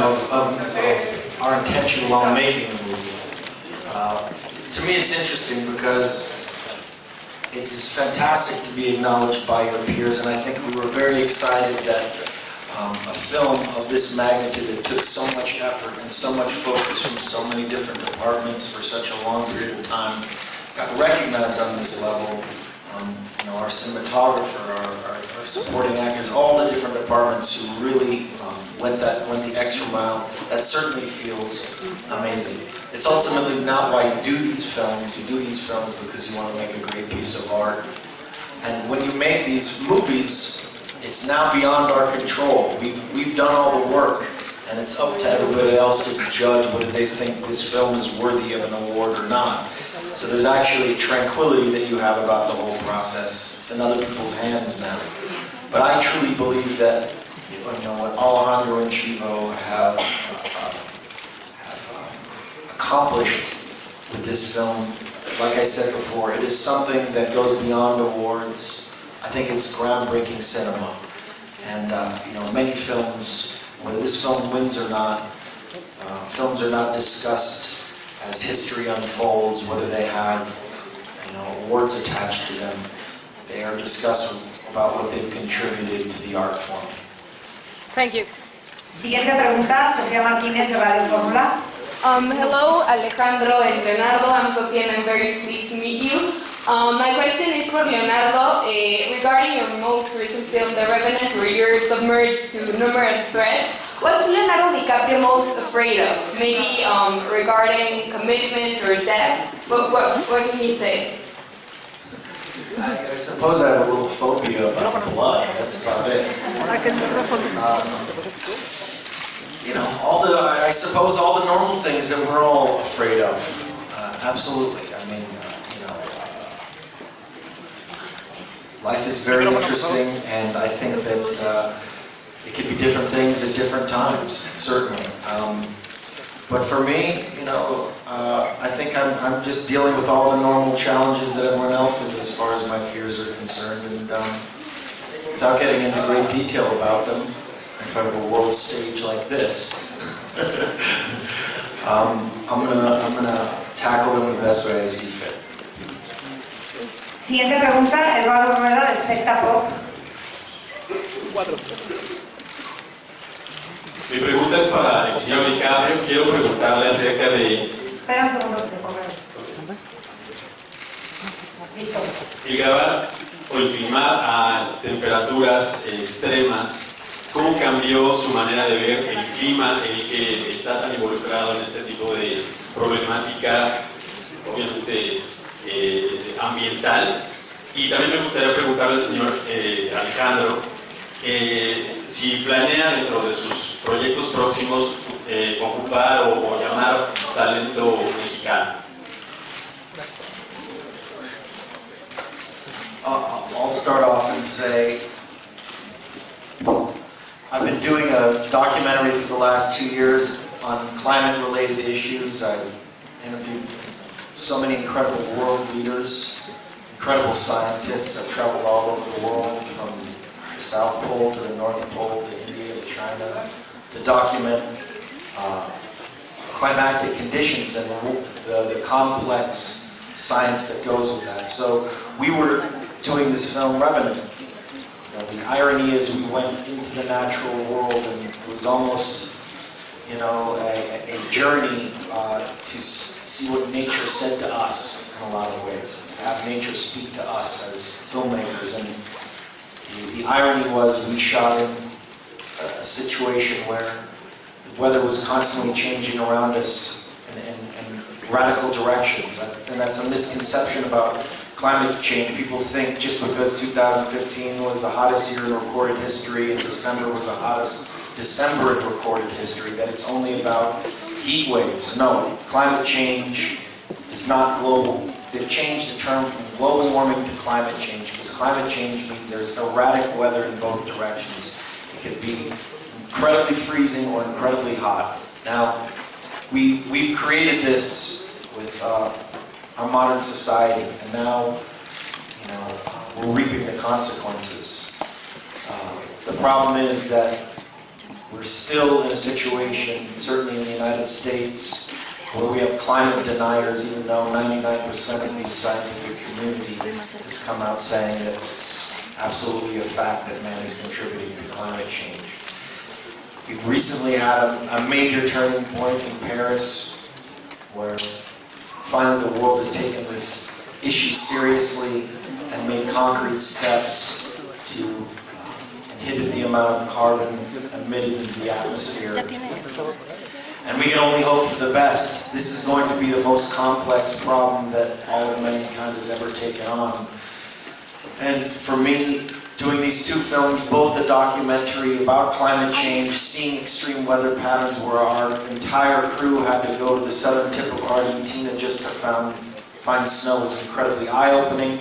of our intention while making the movie. To me it's interesting because it is fantastic to be acknowledged by your peers, and I think we were very excited that a film of this magnitude that took so much effort and so much focus from so many different departments for such a long period of time got recognized on this level. Our cinematographer, our supporting actors, all the different departments who really went the extra mile. That certainly feels amazing. It's ultimately not why you do these films. You do these films because you want to make a great piece of art. And when you make these movies, it's now beyond our control. We've done all the work, and it's up to everybody else to judge whether they think this film is worthy of an award or not. So there's actually tranquility that you have about the whole process. It's in other people's hands now. But I truly believe that what Alejandro and Chivo have accomplished with this film, like I said before, it is something that goes beyond awards. I think it's groundbreaking cinema. And many films, whether this film wins or not, films are not discussed as history unfolds, whether they have awards attached to them. They are discussed about what they've contributed to the art form. Thank you. Siguiente pregunta, Sofía Martínez de Radio Fórmula. Hello, Alejandro and Leonardo. I'm Sofía and I'm very pleased to meet you. My question is for Leonardo regarding your most recent film, The Revenant, where you're submerged to numerous threats. What's Leonardo Dicaprio most afraid of? Maybe regarding commitment or death? What can you say? I suppose I have a little phobia about blood. That's about it. I suppose all the normal things that we're all afraid of. Absolutely. I mean, life is very interesting, and I think that it could be different things at different times, certainly. But for me, I think I'm just dealing with all the normal challenges that everyone else is as far as my fears are concerned, and without getting into great detail about them in front of a world stage like this, I'm gonna tackle them the best way I see fit. Siguiente pregunta, Eduardo Rueda de Specta Pop. Mi pregunta es para el señor Dicaprio. Quiero preguntarle acerca de... Espera un segundo que se ponga. Listo. El grabar o el filmar a temperaturas extremas, ¿cómo cambió su manera de ver el clima en el que está tan involucrado en este tipo de problemática, obviamente ambiental? Y también me gustaría preguntarle al señor Alejandro si planea dentro de sus proyectos próximos ocupar o llamar talento mexicano. I'll start off and say I've been doing a documentary for the last 2 years on climate-related issues. I've interviewed so many incredible world leaders, incredible scientists. I've traveled all over the world, from the South Pole to the North Pole to India to China, to document climatic conditions and the complex science that goes with that. So we were doing this film, Revenant. The irony is we went into the natural world, and it was almost, a journey to see what nature said to us in a lot of ways, to have nature speak to us as filmmakers. And the irony was we shot in a situation where the weather was constantly changing around us in radical directions. And that's a misconception about climate change. People think just because 2015 was the hottest year in recorded history and December was the hottest December in recorded history, that it's only about heat waves. No, climate change is not global. They've changed the term from global warming to climate change, because climate change means there's erratic weather in both directions. It could be incredibly freezing or incredibly hot. Now, we've created this with our modern society, and now, we're reaping the consequences. The problem is that we're still in a situation, certainly in the United States, where we have climate deniers, even though 99% of the scientific community has come out saying that it's absolutely a fact that man is contributing to climate change. We've recently had a major turning point in Paris, where finally the world has taken this issue seriously and made concrete steps to inhibit the amount of carbon emitted into the atmosphere. And we can only hope for the best. This is going to be the most complex problem that all of mankind has ever taken on. And for me, doing these two films, both a documentary about climate change, seeing extreme weather patterns where our entire crew had to go to the southern tip of Argentina just to find snow, was incredibly eye-opening.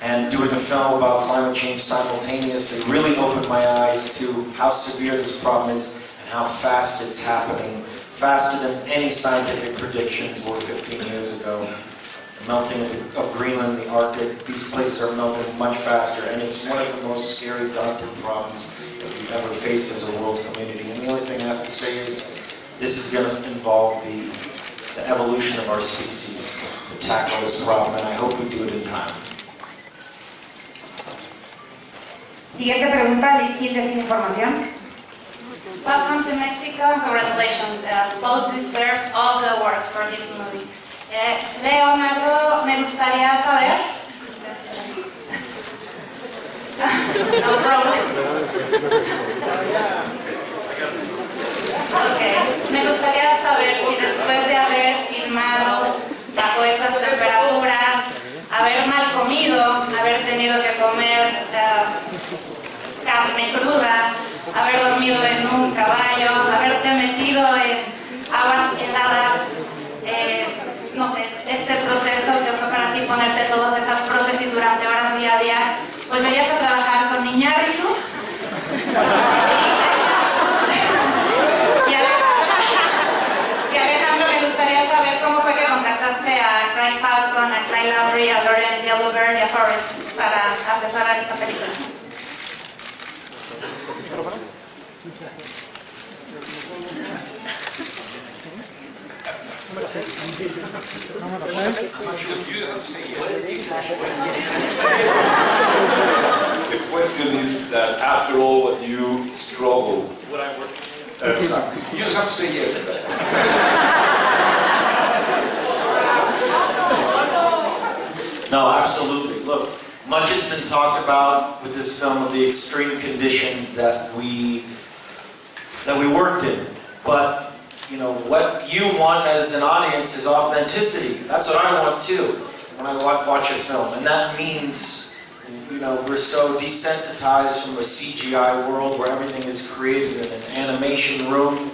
And doing a film about climate change simultaneously really opened my eyes to how severe this problem is and how fast it's happening, faster than any scientific predictions were 15 years ago. The melting of Greenland, the Arctic, these places are melting much faster, and it's one of the most scary, daunting problems that we've ever faced as a world community. And the only thing I have to say is this is going to involve the evolution of our species to tackle this problem, and I hope we do it in time. Siguiente pregunta, Liz Gil de Sin Información. Welcome to Mexico and congratulations. Both deserves all the awards for this movie. Leonardo, me gustaría saber. No problem. Okay. Me gustaría saber si después de haber filmado bajo esas temperaturas, haber mal comido, haber tenido que comer carne cruda, haber dormido en un caballo, haberte metido en aguas heladas, no sé, este proceso que fue para ti ponerte todas esas prótesis durante horas día a día, ¿volverías a trabajar con Iñarritu? Y Alejandro, me gustaría saber cómo fue que contactaste a Craig Falcon, a Clay Lowry, a Lauren Yellowbird y a Forrest para asesorar esta película. The question is that after all what you struggle, what I work, you just have to say yes. No, absolutely. Look, much has been talked about with this film of the extreme conditions that we worked in, but you know, what you want as an audience is authenticity. That's what I want too when I watch a film. And that means, you know, we're so desensitized from a CGI world where everything is created in an animation room,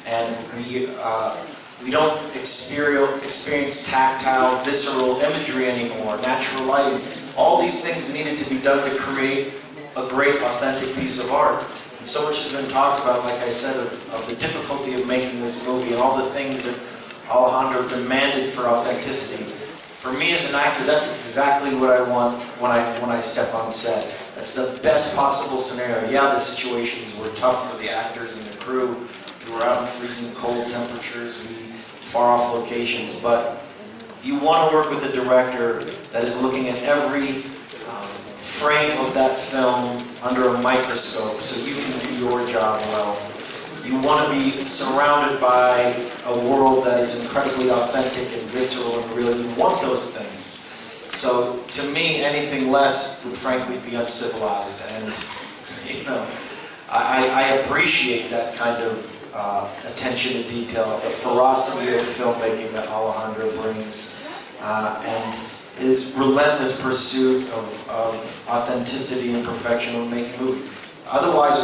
and we don't experience tactile, visceral imagery anymore, natural lighting. All these things needed to be done to create a great, authentic piece of art. And so much has been talked about, like I said, of the difficulty of making this movie and all the things that Alejandro demanded for authenticity. For me as an actor, that's exactly what I want when I step on set. That's the best possible scenario. Yeah, the situations were tough for the actors and the crew. We were out in freezing cold temperatures, far off locations, but you want to work with a director that is looking at every frame of that film under a microscope so you can do your job well. You want to be surrounded by a world that is incredibly authentic and visceral and real. You want those things. So to me, anything less would frankly be uncivilized. And you know, I appreciate that kind of attention to detail, the ferocity of filmmaking that Alejandro brings, and his relentless pursuit of authenticity and perfection when making a movie. Otherwise,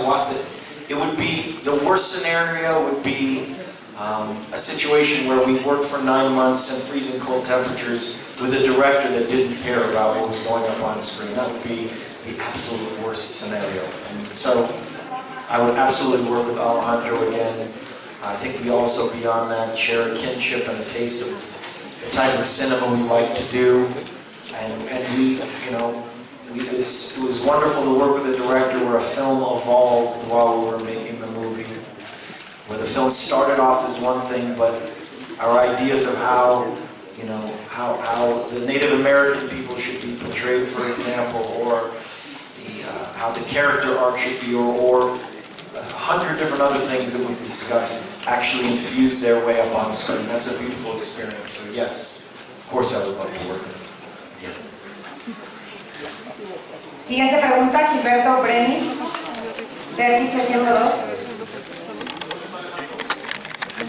it would be, the worst scenario would be a situation where we worked for 9 months in freezing cold temperatures with a director that didn't care about what was going up on screen. That would be the absolute worst scenario. And so I would absolutely work with Alejandro again. I think we also, beyond that, share a kinship and a taste of the type of cinema we like to do. And we, you know, it was wonderful to work with a director where a film evolved while we were making the movie. where the film started off as one thing, but our ideas of how, how the Native American people should be portrayed, for example, or how the character arc should be, or 100 different other things that we've discussed actually infused their way up on screen. That's a beautiful experience. So yes, of course I would love to work with them. Yeah. Siguiente pregunta, Gilberto Brenis, de RIC 102.